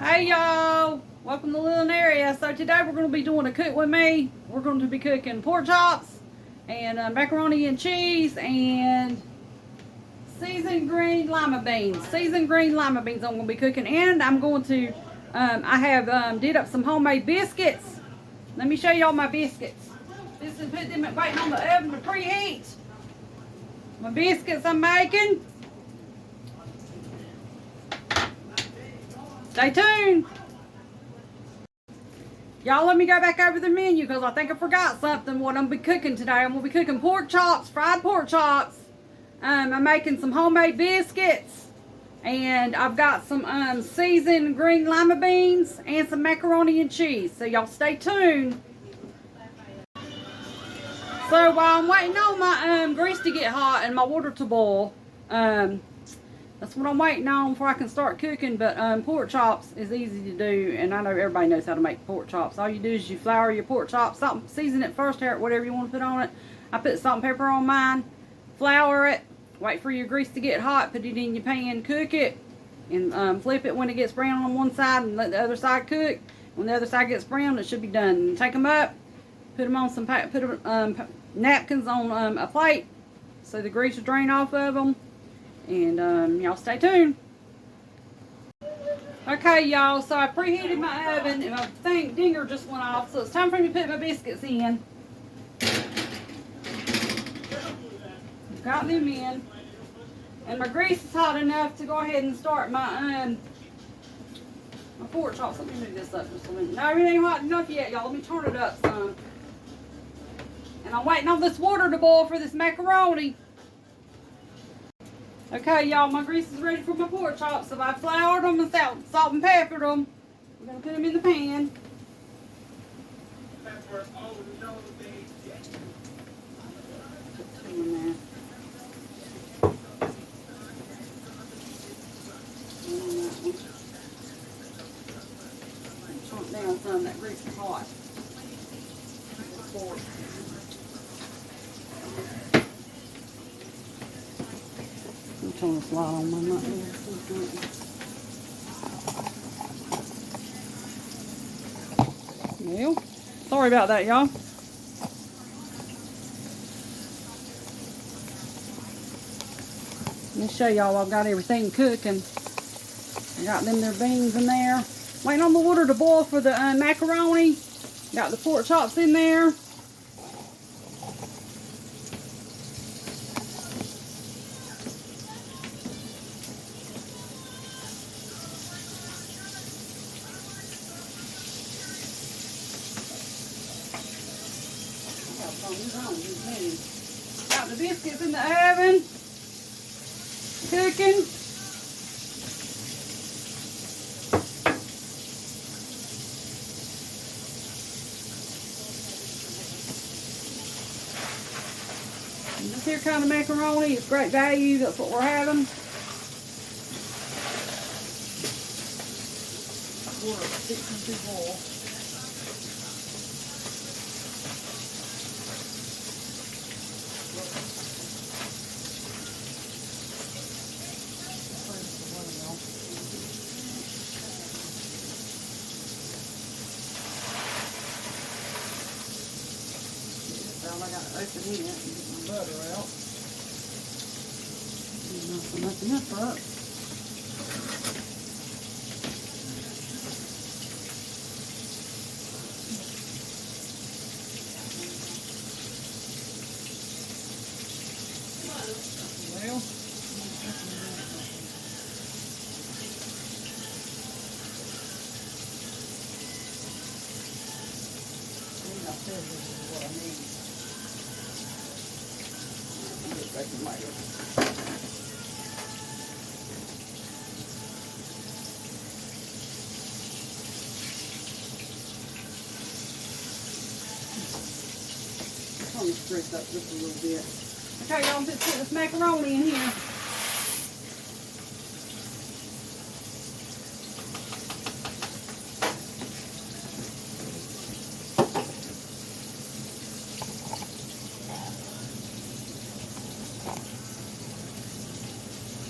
Hey y'all, welcome to LILL Area. So today we're going to be doing a cook with me. We're going to be cooking pork chops and macaroni and cheese and seasoned green lima beans. Seasoned green lima beans I'm going to be cooking, and I'm going to, I have did up some homemade biscuits. Let me show y'all my biscuits. This is put them waiting on the oven to preheat. My biscuits I'm making. Stay tuned. Y'all, let me go back over the menu because I think I forgot something. What I'm going to be cooking today. I'm going to be cooking pork chops, fried pork chops. I'm making some homemade biscuits. And I've got some seasoned green lima beans and some macaroni and cheese. So y'all stay tuned. So while I'm waiting on my grease to get hot and my water to boil, that's what I'm waiting on before I can start cooking. But pork chops is easy to do, and I know everybody knows how to make pork chops. All you do is you flour your pork chops, season it first, whatever you want to put on it. I put salt and pepper on mine, flour it, wait for your grease to get hot, put it in your pan, cook it, and flip it when it gets brown on one side and let the other side cook. When the other side gets brown, it should be done. And take them up, put them on napkins on a plate so the grease will drain off of them. And y'all stay tuned. Okay, y'all, so I preheated my oven and my dinger just went off, so it's time for me to put my biscuits in. Got them in, and my grease is hot enough to go ahead and start my pork chops. Let me move this up just a minute. No, it ain't hot enough yet, y'all. Let me turn it up some. And I'm waiting on this water to boil for this macaroni. Okay, y'all, my grease is ready for my pork chops. So I floured them and salt and peppered them. I'm going to put them in the pan. Pepper, oh no, baby. Put two in there. Chunk down some, that grease is hot. Pork. I'm trying to slide on my nut. Well, sorry about that, y'all. Let me show y'all I've got everything cooking. I got them there beans in there. Waiting on the water to boil for the macaroni. Got the pork chops in there. Got the biscuits in the oven, cooking. And this here kind of macaroni is great value. That's what we're having. Water fixing to boil. I got to open it and get my butter out. And open this up. Well, I said this is what I need. I'm going to spritz up just a little bit. Okay, y'all, I'm just putting this macaroni in here.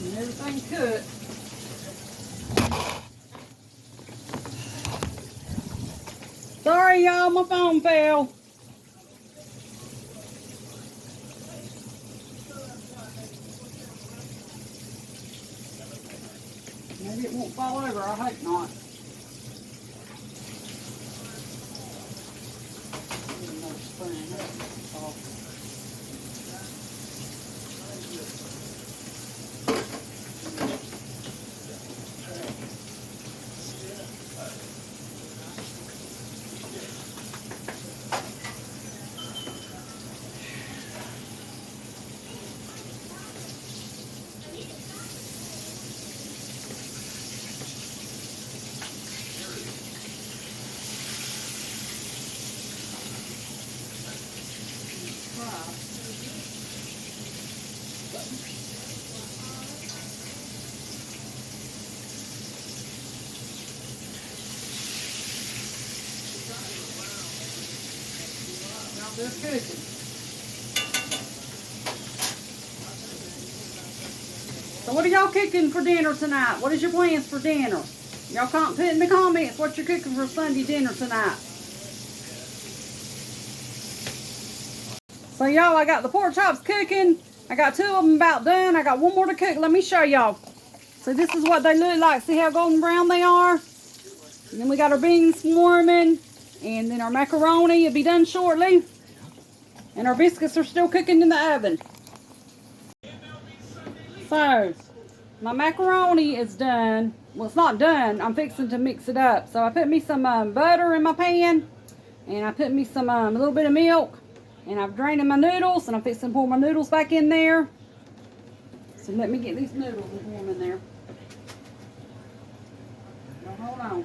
And everything cooked. Sorry, y'all, my phone fell. Maybe it won't fall over. I hope not. Just cooking. So what are y'all cooking for dinner tonight? What is your plans for dinner? Y'all can't put in the comments what you're cooking for Sunday dinner tonight. So y'all, I got the pork chops cooking. I got 2 of them about done. I got 1 more to cook. Let me show y'all. So this is what they look like. See how golden brown they are? And then we got our beans warming. And then our macaroni will be done shortly. And our biscuits are still cooking in the oven. So, my macaroni is done. Well, it's not done. I'm fixing to mix it up. So I put me some butter in my pan. And I put me some a little bit of milk. And I've drained my noodles. And I'm fixing to pour my noodles back in there. So let me get these noodles and pour them in there. Now hold on.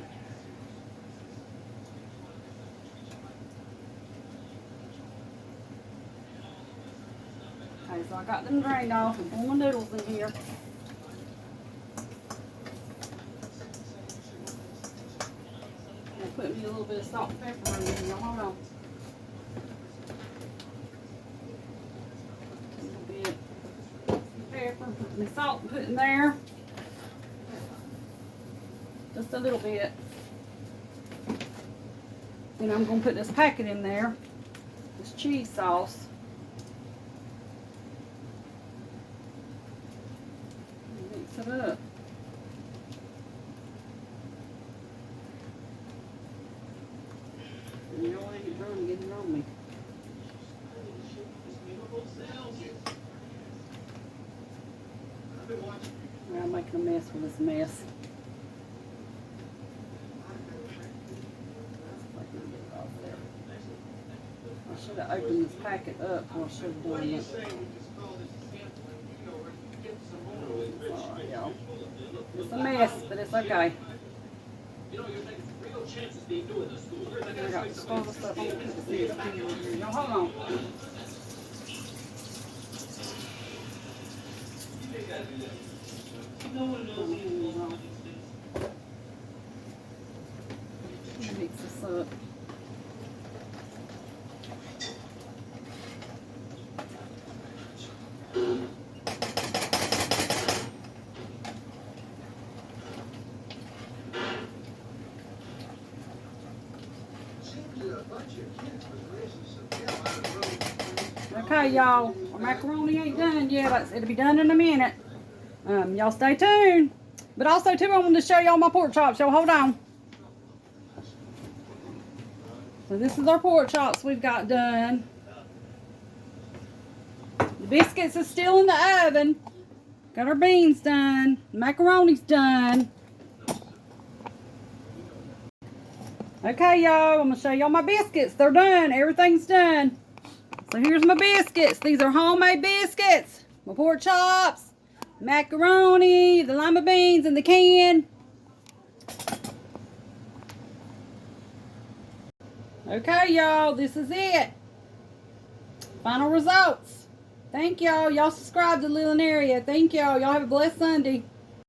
Okay, so I got them drained off and pour my noodles in here. And put me a little bit of salt and pepper in there. Hold on. A little bit of pepper. Put my salt and put in there. Just a little bit. Then I'm going to put this packet in there. This cheese sauce. Mix it up. And you don't let it run, get it on me. I'm making a mess with this mess. I should have opened this packet up, or I should have done it. Sorry, y'all. It's a mess, but it's okay. I got to start this up. I'm going to put this in here. Y'all hold on. Mix this up. Okay, y'all, our macaroni ain't done yet. It'll be done in a minute. Y'all stay tuned. But also, too, I wanted to show y'all my pork chops. Y'all hold on. So this is our pork chops we've got done. The biscuits are still in the oven. Got our beans done. Macaroni's done. Okay, y'all, I'm going to show y'all my biscuits. They're done. Everything's done. So here's my biscuits. These are homemade biscuits. My pork chops, macaroni, the lima beans in the can. Okay, y'all, this is it. Final results. Thank y'all. Y'all subscribe to LILL ARYA. Thank y'all. Y'all have a blessed Sunday.